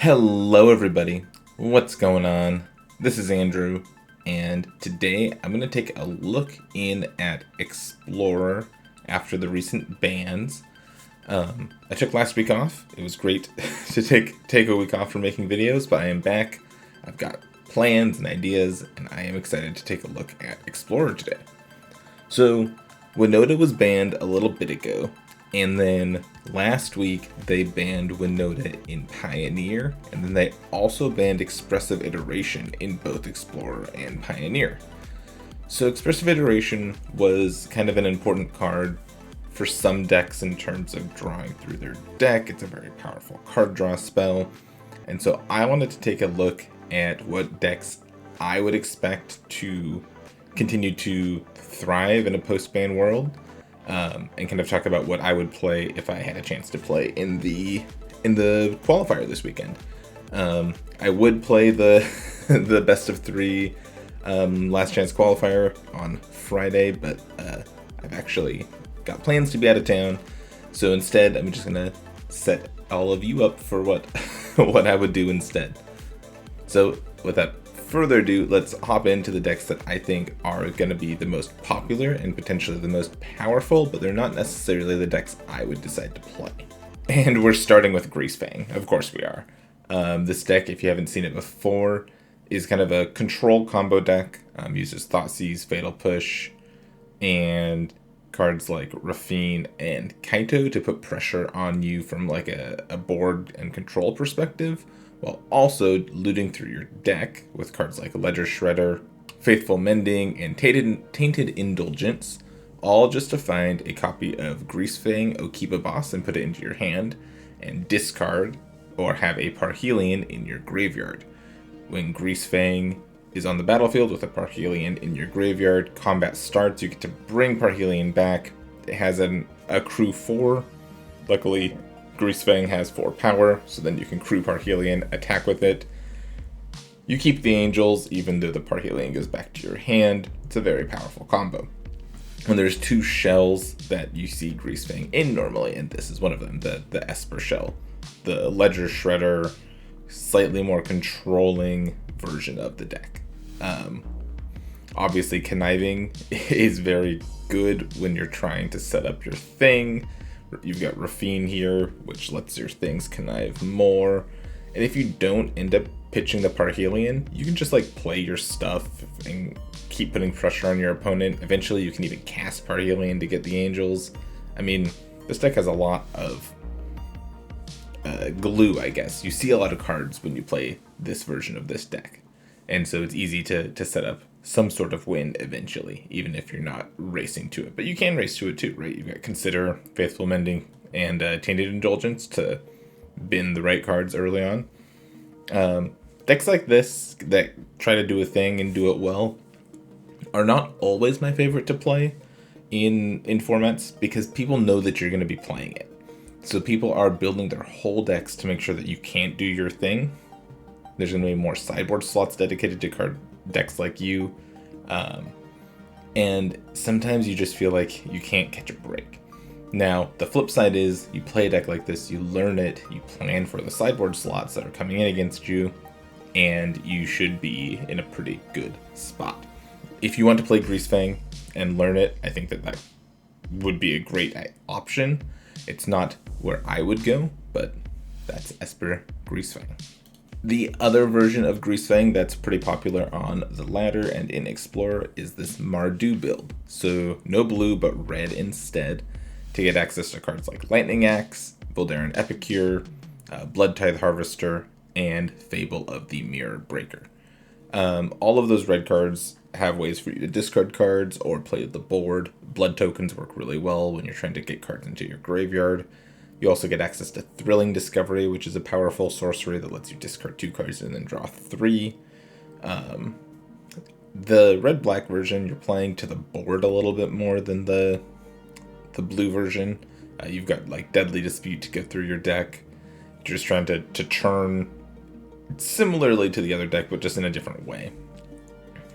Hello everybody, what's going on? This is Andrew, and today I'm going to take a look in at Explorer after the recent bans. I took last week off. It was great to take a week off from making videos, but I am back. I've got plans and ideas, and I am excited to take a look at Explorer today. So, Winota was banned a little bit ago, and then last week they banned Winota in Pioneer, and then they also banned Expressive Iteration in both Explorer and Pioneer. So Expressive Iteration was kind of an important card for some decks in terms of drawing through their deck. It's a very powerful card draw spell, and so I wanted to take a look at what decks I would expect to continue to thrive in a post-ban world. And kind of talk about what I would play if I had a chance to play in the qualifier this weekend. I would play the the best of three last chance qualifier on Friday, but I've actually got plans to be out of town, so instead I'm just gonna set all of you up for what what I would do instead. So without further ado, let's hop into the decks that I think are going to be the most popular and potentially the most powerful, but they're not necessarily the decks I would decide to play. And we're starting with Greasefang. Of course we are. This deck, if you haven't seen it before, is kind of a control combo deck. Uses Thoughtseize, Fatal Push, and cards like Rafine and Kaito to put pressure on you from like a board and control perspective, while also looting through your deck with cards like Ledger Shredder, Faithful Mending, and Tainted Indulgence, all just to find a copy of Greasefang Okiba Boss and put it into your hand, and discard or have a Parhelion in your graveyard. When Greasefang is on the battlefield with a Parhelion in your graveyard, combat starts, you get to bring Parhelion back. It has a crew 4. Luckily, Greasefang has 4 power, so then you can crew Parhelion, attack with it. You keep the angels, even though the Parhelion goes back to your hand. It's a very powerful combo. And there's 2 shells that you see Greasefang in normally, and this is one of them, the Esper shell. The Ledger Shredder, slightly more controlling version of the deck. Obviously, Conniving is very good when you're trying to set up your thing. You've got Rafine here, which lets your things connive more. And if you don't end up pitching the Parhelion, you can just like play your stuff and keep putting pressure on your opponent. Eventually you can even cast Parhelion to get the angels. I mean, this deck has a lot of glue, I guess. You see a lot of cards when you play this version of this deck. And so it's easy to set up some sort of win eventually, even if you're not racing to it. But you can race to it too, right? You've got Consider, Faithful Mending, and Tainted Indulgence to bin the right cards early on. Decks like this that try to do a thing and do it well are not always my favorite to play in formats, because people know that you're going to be playing it. So people are building their whole decks to make sure that you can't do your thing. There's going to be more sideboard slots dedicated to card decks like you, and sometimes you just feel like you can't catch a break. Now, the flip side is you play a deck like this, you learn it, you plan for the sideboard slots that are coming in against you, and you should be in a pretty good spot. If you want to play Greasefang and learn it, I think that would be a great option. It's not where I would go, but that's Esper Greasefang. The other version of Greasefang that's pretty popular on the ladder and in Explorer is this Mardu build. So no blue, but red instead, to get access to cards like Lightning Axe, Voldaren Epicure, Blood Tithe Harvester, and Fable of the Mirror Breaker. All of those red cards have ways for you to discard cards or play the board. Blood tokens work really well when you're trying to get cards into your graveyard. You also get access to Thrilling Discovery, which is a powerful sorcery that lets you discard 2 cards and then draw 3. The red-black version, you're playing to the board a little bit more than the blue version. You've got like Deadly Dispute to get through your deck. You're just trying to churn similarly to the other deck, but just in a different way.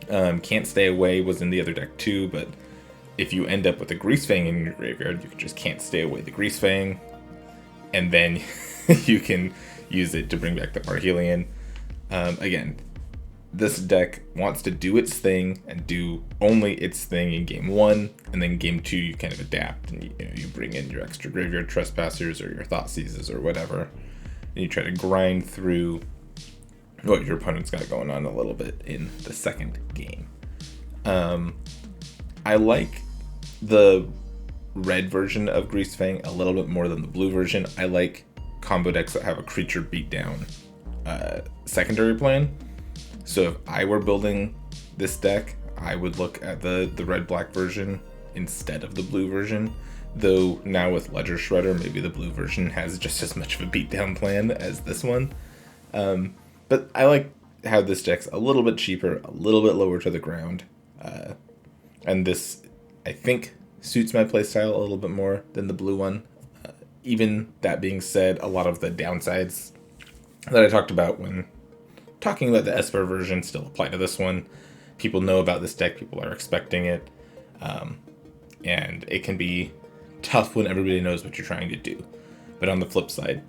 Can't Stay Away was in the other deck too, but if you end up with a Greasefang in your graveyard, you just can't stay away the Greasefang. And then you can use it to bring back the Parhelion. Again, this deck wants to do its thing and do only its thing in game 1, and then game 2 you kind of adapt and you bring in your extra graveyard trespassers or your thought seizes or whatever, and you try to grind through what your opponent's got going on a little bit in the second game. I like the red version of Greasefang a little bit more than the blue version. I like combo decks that have a creature beatdown secondary plan. So if I were building this deck, I would look at the red-black version instead of the blue version. Though now with Ledger Shredder, maybe the blue version has just as much of a beatdown plan as this one. But I like how this deck's a little bit cheaper, a little bit lower to the ground. And this, I think, suits my playstyle a little bit more than the blue one. Even that being said, a lot of the downsides that I talked about when talking about the Esper version still apply to this one. People know about this deck, people are expecting it, and it can be tough when everybody knows what you're trying to do. But on the flip side,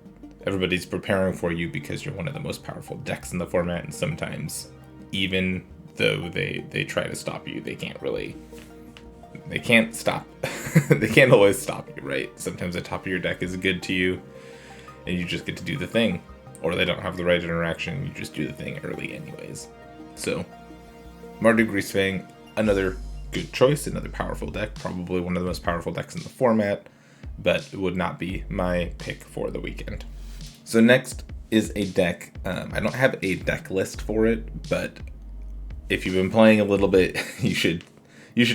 everybody's preparing for you because you're one of the most powerful decks in the format, and sometimes, even though they try to stop you, they can't stop. They can't always stop you, right? Sometimes the top of your deck is good to you, and you just get to do the thing. Or they don't have the right interaction, you just do the thing early anyways. So, Mardu Greasefang, another good choice, another powerful deck, probably one of the most powerful decks in the format, but it would not be my pick for the weekend. So next is a deck, I don't have a deck list for it, but if you've been playing a little bit, you should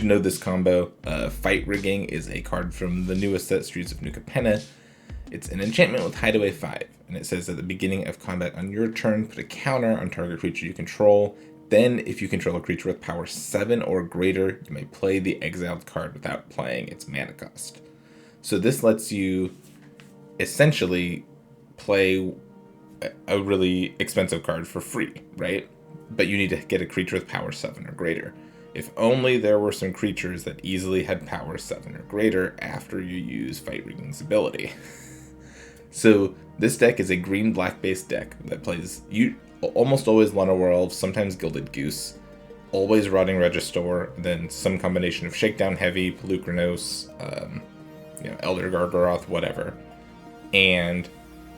know this combo. Fight Rigging is a card from the newest set, Streets of New Capenna. It's an enchantment with Hideaway 5, and it says at the beginning of combat on your turn, put a counter on target creature you control. Then, if you control a creature with power 7 or greater, you may play the exiled card without playing its mana cost. So this lets you essentially play a really expensive card for free, right? But you need to get a creature with power 7 or greater. If only there were some creatures that easily had power 7 or greater after you use Fight Rigging's ability. So this deck is a green-black based deck that plays almost always Llanowar Elves, sometimes Gilded Goose, always Rotting Register, then some combination of Shakedown Heavy, Pelucranos, Elder Gargaroth, whatever. And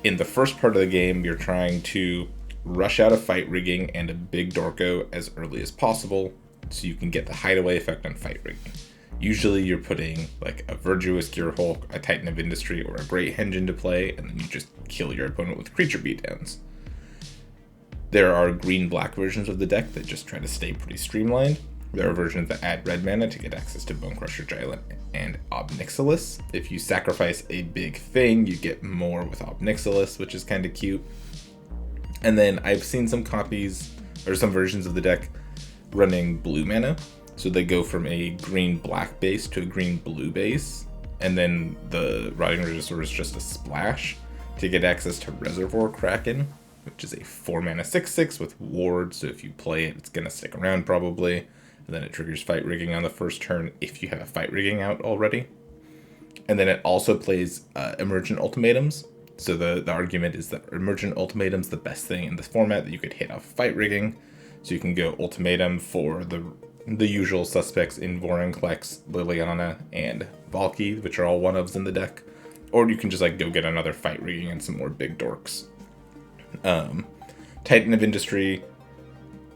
in the first part of the game, you're trying to rush out a Fight Rigging and a big Dorko as early as possible, so you can get the hideaway effect on Fight Rigging. Usually you're putting like a Virtuous Gear Hulk, a Titan of Industry, or a Great Henge into play, and then you just kill your opponent with creature beatdowns. There are green-black versions of the deck that just try to stay pretty streamlined. There are versions that add red mana to get access to Bonecrusher Giant and Obnixilis. If you sacrifice a big thing, you get more with Obnixilis, which is kind of cute. And then I've seen some copies, or some versions of the deck running blue mana. So they go from a green-black base to a green-blue base, and then the Rotting Register is just a splash to get access to Reservoir Kraken, which is a 4-mana 6/6 with Ward, so if you play it, it's going to stick around probably, and then it triggers Fight Rigging on the first turn if you have a Fight Rigging out already. And then it also plays Emergent Ultimatums, so the argument is that Emergent Ultimatum's the best thing in this format that you could hit off Fight Rigging, so you can go Ultimatum for the usual suspects in Vorinclex, Liliana, and Valky, which are all one-ofs in the deck. Or you can just go get another Fight Rigging and some more big dorks. Titan of Industry,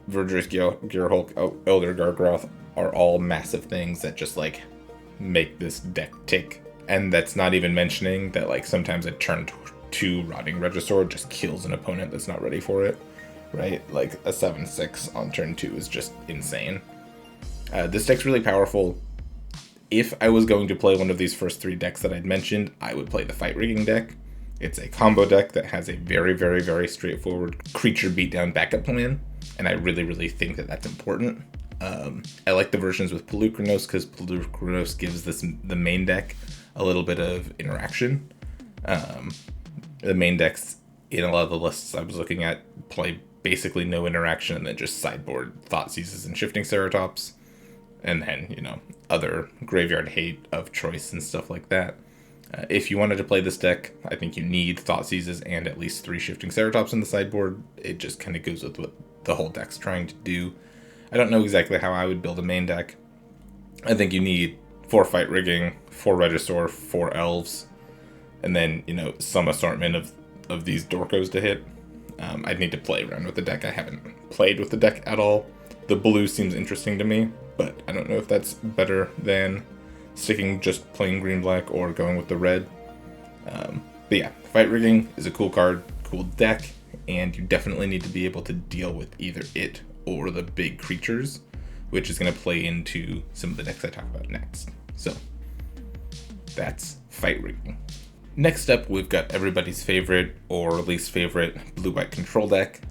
Virtuous Gear Hulk, Elder Gargaroth are all massive things that just make this deck tick. And that's not even mentioning that sometimes a turn 2 Rotting Regisaur just kills an opponent that's not ready for it. Right? A 7/6 on turn 2 is just insane. This deck's really powerful. If I was going to play one of these first 3 decks that I'd mentioned, I would play the Fight Rigging deck. It's a combo deck that has a very, very, very straightforward creature beatdown backup plan, and I really, really think that that's important. I like the versions with Pelucranos because Pelucranos gives the main deck a little bit of interaction. The main decks in a lot of the lists I was looking at play basically no interaction and then just sideboard Thoughtseizes and Shifting Ceratops. And then, other graveyard hate of choice and stuff like that. If you wanted to play this deck, I think you need Thoughtseizes and at least 3 Shifting Ceratops in the sideboard. It just kind of goes with what the whole deck's trying to do. I don't know exactly how I would build a main deck. I think you need 4 Fight Rigging, 4 Regisaur, 4 Elves, and then, you know, some assortment of these Dorkos to hit. I'd need to play around with the deck. I haven't played with the deck at all. The blue seems interesting to me, but I don't know if that's better than sticking just plain green-black or going with the red. But yeah, Fight Rigging is a cool card, cool deck, and you definitely need to be able to deal with either it or the big creatures, which is going to play into some of the decks I talk about next. So that's Fight Rigging. Next up, we've got everybody's favorite or least favorite blue-white control deck.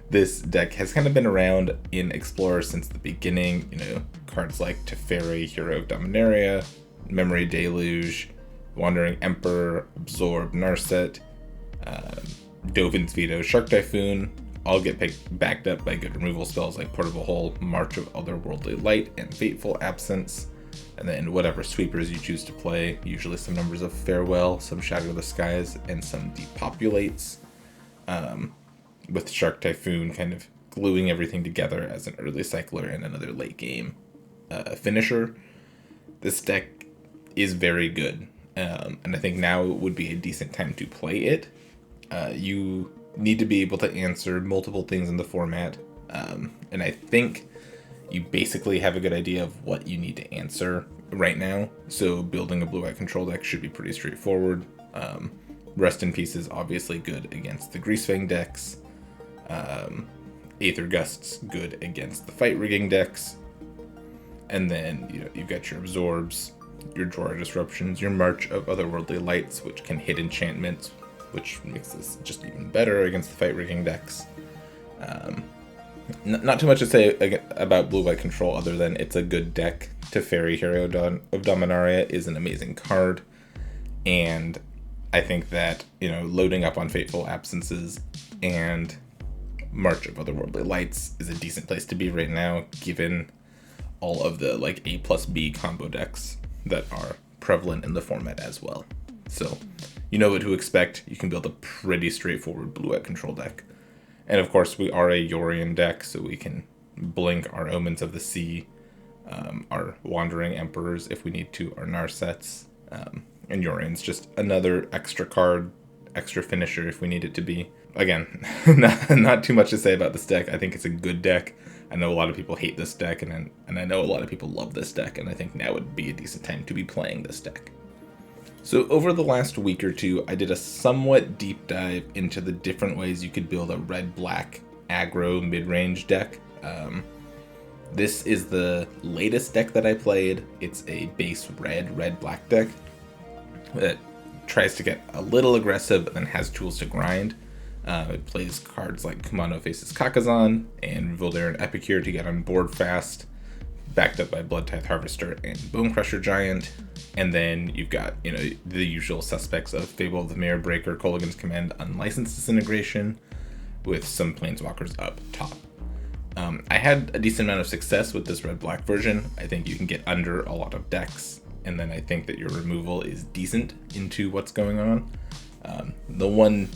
This deck has kind of been around in Explorer since the beginning. You know, cards like Teferi, Hero of Dominaria, Memory Deluge, Wandering Emperor, Absorb, Narset, Dovin's Veto, Shark Typhoon, all get backed up by good removal spells like Portable Hole, March of Otherworldly Light, and Fateful Absence. And then whatever sweepers you choose to play, usually some numbers of Farewell, some Shatter the Skies, and some Depopulates. With Shark Typhoon kind of gluing everything together as an early cycler and another late game finisher. This deck is very good, and I think now would be a decent time to play it. You need to be able to answer multiple things in the format, and I think you basically have a good idea of what you need to answer right now, so building a blue-white control deck should be pretty straightforward. Rest in Peace is obviously good against the Greasefang decks. Aether Gust's good against the Fight Rigging decks. And then, you know, you've got your Absorbs, your Drawer Disruptions, your March of Otherworldly Lights, which can hit enchantments, which makes this just even better against the Fight Rigging decks. Not too much to say about blue-white control other than it's a good deck. Teferi, Hero of Dominaria is an amazing card, and I think that, you know, loading up on Fateful Absences and March of Otherworldly Lights is a decent place to be right now, given all of the like A plus B combo decks that are prevalent in the format as well. So you know what to expect. You can build a pretty straightforward blue-white control deck. And of course, we are a Yorion deck, so we can blink our Omens of the Sea, our Wandering Emperors if we need to, our Narsets, and Yorion's just another extra card, extra finisher if we need it to be. Again, not too much to say about this deck. I think it's a good deck. I know a lot of people hate this deck, and I know a lot of people love this deck, and I think now would be a decent time to be playing this deck. So over the last week or two, I did a somewhat deep dive into the different ways you could build a red-black aggro mid-range deck. This is the latest deck that I played. It's a base red-black deck that tries to get a little aggressive but then has tools to grind. It plays cards like Kumano Faces Kakazan and Voldaran Epicure to get on board fast, backed up by Bloodtithe Harvester and Bonecrusher Giant. And then you've got, you know, the usual suspects of Fable of the Mirror Breaker, Kolaghan's Command, Unlicensed Disintegration, with some Planeswalkers up top. I had a decent amount of success with this red-black version. I think you can get under a lot of decks, and then I think that your removal is decent into what's going on. The one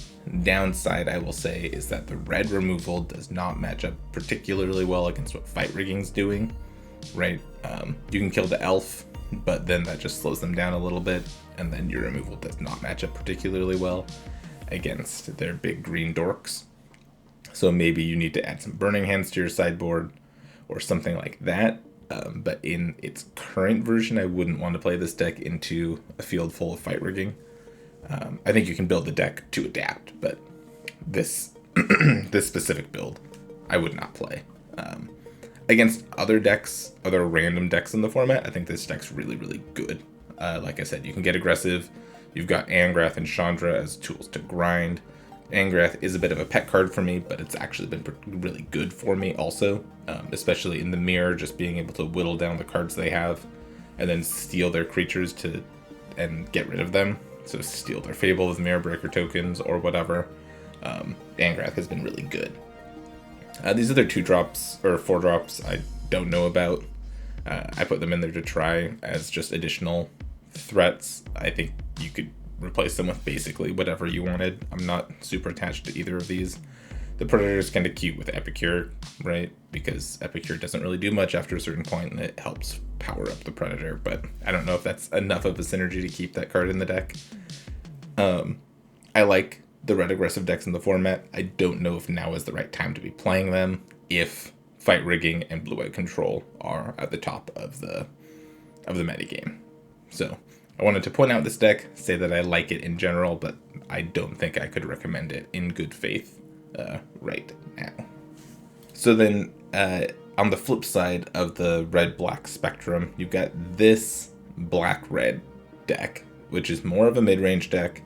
downside I will say is that the red removal does not match up particularly well against what Fight Rigging's doing, right? You can kill the elf, but then that just slows them down a little bit, and then your removal does not match up particularly well against their big green dorks. So maybe you need to add some Burning Hands to your sideboard or something like that. But in its current version, I wouldn't want to play this deck into a field full of Fight Rigging. I think you can build the deck to adapt, but this this specific build, I would not play. Against other decks, other random decks in the format, I think this deck's really, really good. Like I said, you can get aggressive. You've got Angrath and Chandra as tools to grind. Angrath is a bit of a pet card for me, but it's actually been really good for me also, especially in the mirror, just being able to whittle down the cards they have and then steal their creatures and get rid of them. So steal their Fable of the Mirror Breaker tokens or whatever. Angrath has been really good. These other 2-drops or 4-drops I don't know about. I put them in there to try as just additional threats, I think you could replace them with basically whatever you wanted. I'm not super attached to either of these. The Predator is kind of cute with Epicure, right? Because Epicure doesn't really do much after a certain point, and it helps power up the Predator. But I don't know if that's enough of a synergy to keep that card in the deck. I like the red aggressive decks in the format. I don't know if now is the right time to be playing them if Fight Rigging and Blue-White Control are at the top of the metagame. So I wanted to point out this deck, say that I like it in general, but I don't think I could recommend it in good faith right now. So then on the flip side of the red-black spectrum, you've got this black-red deck, which is more of a mid-range deck,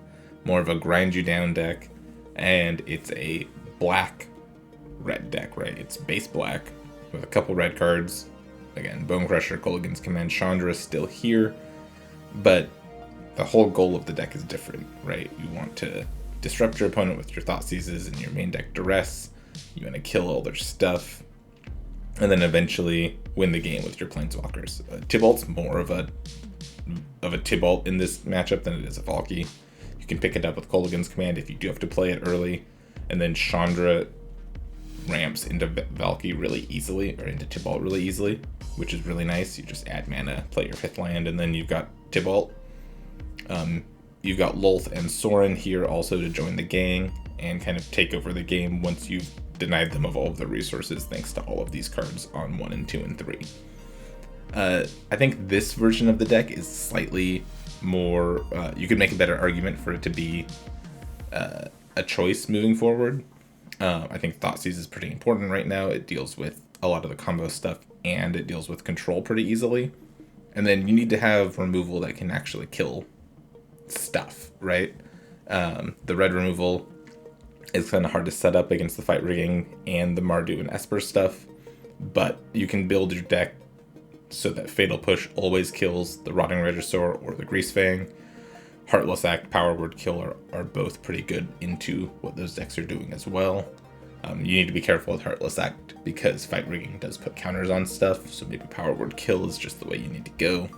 more of a grind-you-down deck, and it's a black-red deck, right? It's base black with a couple red cards. Again, Bone Crusher, Kolaghan's Command, Chandra is still here, but the whole goal of the deck is different, right? You want to disrupt your opponent with your Thoughtseizes and your main deck Duress. You want to kill all their stuff, and then eventually win the game with your Planeswalkers. Tybalt's more of a Tybalt in this matchup than it is a Valky. You can pick it up with Kolaghan's Command if you do have to play it early, and then Chandra ramps into Valky really easily, or into Tybalt really easily, which is really nice. You just add mana, play your 5th land, and then you've got Tybalt. You've got Lolth and Sorin here also to join the gang and kind of take over the game once you've denied them of all of the resources thanks to all of these cards on 1 and 2 and 3. I think this version of the deck is slightly more, you could make a better argument for it to be a choice moving forward. I think Thoughtseize is pretty important right now. It deals with a lot of the combo stuff and it deals with control pretty easily. And then you need to have removal that can actually kill stuff, right? The red removal is kind of hard to set up against the Fight Rigging and the Mardu and Esper stuff, but you can build your deck so that Fatal Push always kills the Rotting Regisaur or the Greasefang. Heartless Act, Power Word Kill are both pretty good into what those decks are doing as well. You need to be careful with Heartless Act because Fight Rigging does put counters on stuff, so maybe Power Word Kill is just the way you need to go.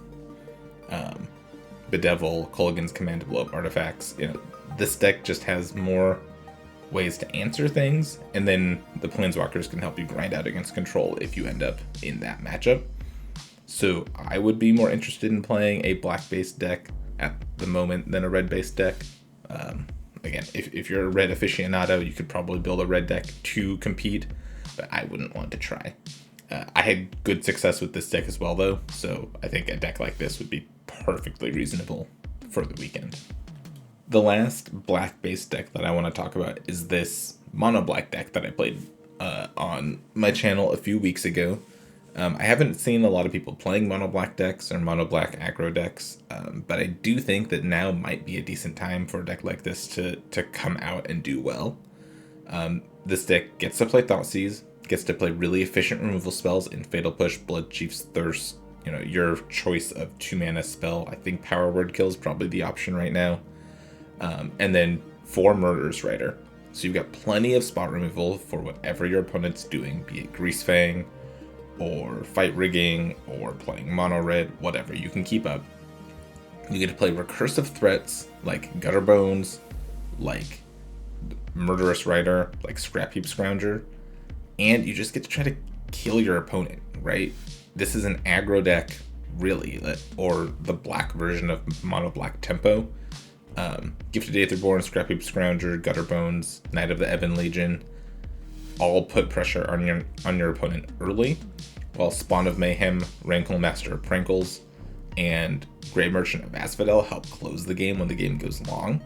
Bedevil, Kolaghan's Command to blow up artifacts. This deck just has more ways to answer things, and then the Planeswalkers can help you grind out against control if you end up in that matchup. So I would be more interested in playing a black-based deck at the moment than a red-based deck. Again, if you're a red aficionado, you could probably build a red deck to compete, but I wouldn't want to try. I had good success with this deck as well, though, so I think a deck like this would be perfectly reasonable for the weekend. The last black-based deck that I want to talk about is this mono-black deck that I played on my channel a few weeks ago. I haven't seen a lot of people playing mono-black decks or mono-black aggro decks, but I do think that now might be a decent time for a deck like this to come out and do well. This deck gets to play Thoughtseize, gets to play really efficient removal spells in Fatal Push, Blood Chief's Thirst, your choice of 2-mana spell. I think Power Word Kill is probably the option right now. And then 4 Murderous Rider. So you've got plenty of spot removal for whatever your opponent's doing, be it Greasefang, or Fight Rigging, or playing Mono Red, whatever. You can keep up. You get to play recursive threats like Gutter Bones, like Murderous Rider, like Scrap Heap Scrounger, and you just get to try to kill your opponent, right? This is an aggro deck, really, or the black version of Mono Black Tempo. Gifted Aetherborn, Scrap Heap Scrounger, Gutter Bones, Knight of the Ebon Legion, all put pressure on your opponent early, while Spawn of Mayhem, Rankle Master of Prankles, and Grey Merchant of Asphodel help close the game when the game goes long.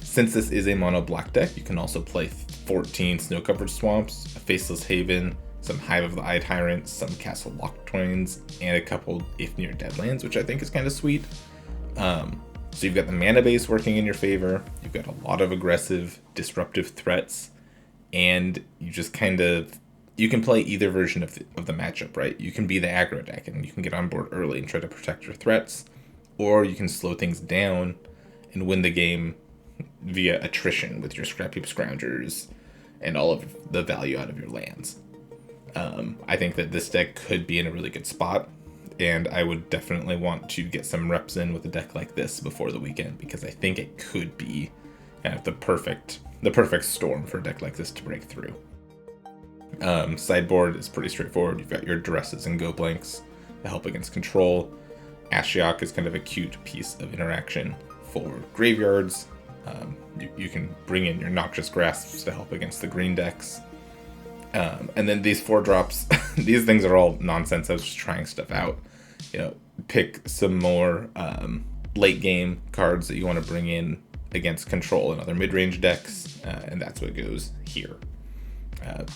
Since this is a mono black deck, you can also play 14 Snow-Covered Swamps, a Faceless Haven, some Hive of the Eye Tyrant, some Castle Locked-Twains, and a couple If Near Deadlands, which I think is kind of sweet. So you've got the mana base working in your favor, you've got a lot of aggressive, disruptive threats, and you just you can play either version of the matchup, right? You can be the aggro deck and you can get on board early and try to protect your threats, or you can slow things down and win the game via attrition with your Scrap Heap Scroungers and all of the value out of your lands. I think that this deck could be in a really good spot. and I would definitely want to get some reps in with a deck like this before the weekend, because I think it could be kind of the perfect storm for a deck like this to break through. Sideboard is pretty straightforward. You've got your Duresses and Go Blanks to help against control. Ashiok is kind of a cute piece of interaction for graveyards. You can bring in your Noxious Grasps to help against the green decks. And then these 4-drops, these things are all nonsense. I was just trying stuff out. Pick some more late game cards that you want to bring in against control and other mid-range decks, and that's what goes here.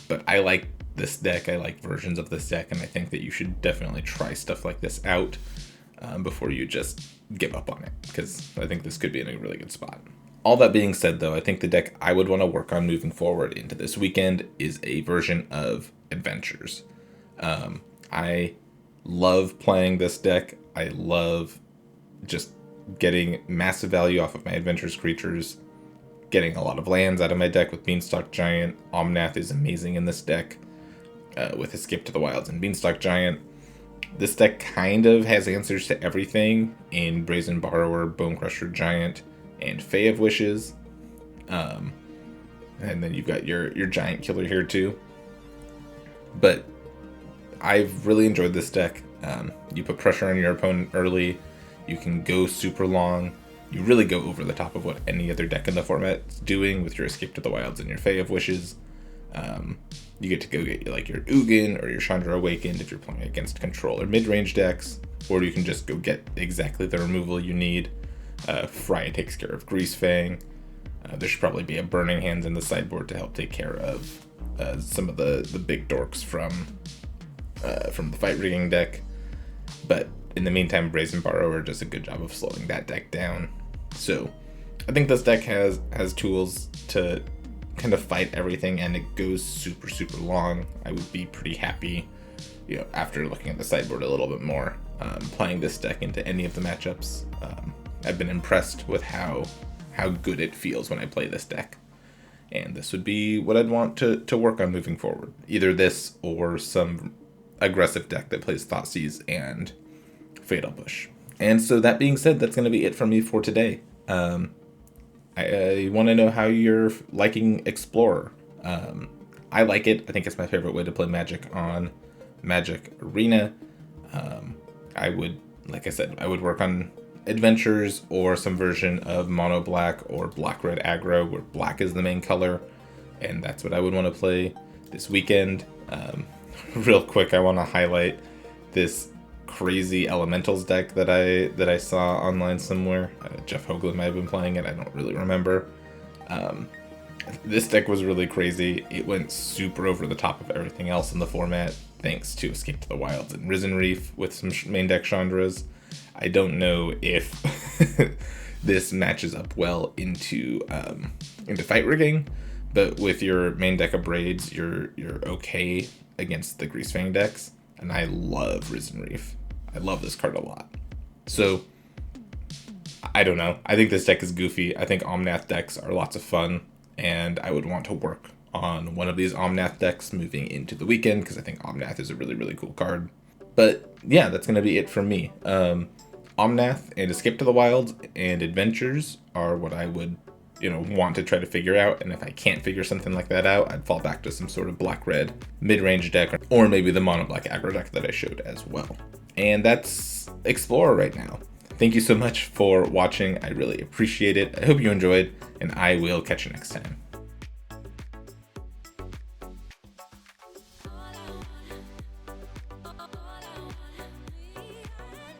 But I like this deck. I like versions of this deck, and I think that you should definitely try stuff like this out before you just give up on it, because I think this could be in a really good spot. All that being said, though, I think the deck I would want to work on moving forward into this weekend is a version of Adventures. I love playing this deck. I love just getting massive value off of my Adventures creatures, getting a lot of lands out of my deck with Beanstalk Giant. Omnath is amazing in this deck with Escape to the Wilds and Beanstalk Giant. This deck kind of has answers to everything in Brazen Borrower, Bonecrusher Giant, and Fae of Wishes. And then you've got your Giant Killer here too. But I've really enjoyed this deck. You put pressure on your opponent early. You can go super long. You really go over the top of what any other deck in the format's doing with your Escape to the Wilds and your Fae of Wishes. You get to go get your Ugin or your Chandra Awakened if you're playing against control or mid-range decks, or you can just go get exactly the removal you need. Freya takes care of Greasefang. There should probably be a Burning Hands in the sideboard to help take care of some of the big dorks from the Fight Rigging deck. But in the meantime, Brazen Borrower does a good job of slowing that deck down. So I think this deck has tools to kind of fight everything, and it goes super, super long. I would be pretty happy, after looking at the sideboard a little bit more, playing this deck into any of the matchups. I've been impressed with how good it feels when I play this deck. And this would be what I'd want to work on moving forward. Either this or some aggressive deck that plays Thoughtseize and Fatal Push. And so that being said, that's going to be it from me for today. I want to know how you're liking Explorer. I like it. I think it's my favorite way to play Magic on Magic Arena. I would work on Adventures or some version of Mono Black or Black Red Aggro, where black is the main color, and that's what I would want to play this weekend. Real quick, I want to highlight this crazy Elementals deck that I saw online somewhere. Jeff Hoagland might have been playing it. I don't really remember. This deck was really crazy. It went super over the top of everything else in the format, thanks to Escape to the Wilds and Risen Reef with some main deck Chandras. I don't know if this matches up well into Fight Rigging, but with your main deck of Braids, you're okay against the Greasefang decks, and I love Risen Reef. I love this card a lot. So, I don't know. I think this deck is goofy. I think Omnath decks are lots of fun, and I would want to work on one of these Omnath decks moving into the weekend, because I think Omnath is a really, really cool card. But yeah, that's going to be it from me. Omnath and Escape to the Wilds and Adventures are what I would, want to try to figure out. And if I can't figure something like that out, I'd fall back to some sort of black-red mid-range deck, or maybe the mono-black aggro deck that I showed as well. And that's Explorer right now. Thank you so much for watching. I really appreciate it. I hope you enjoyed, and I will catch you next time.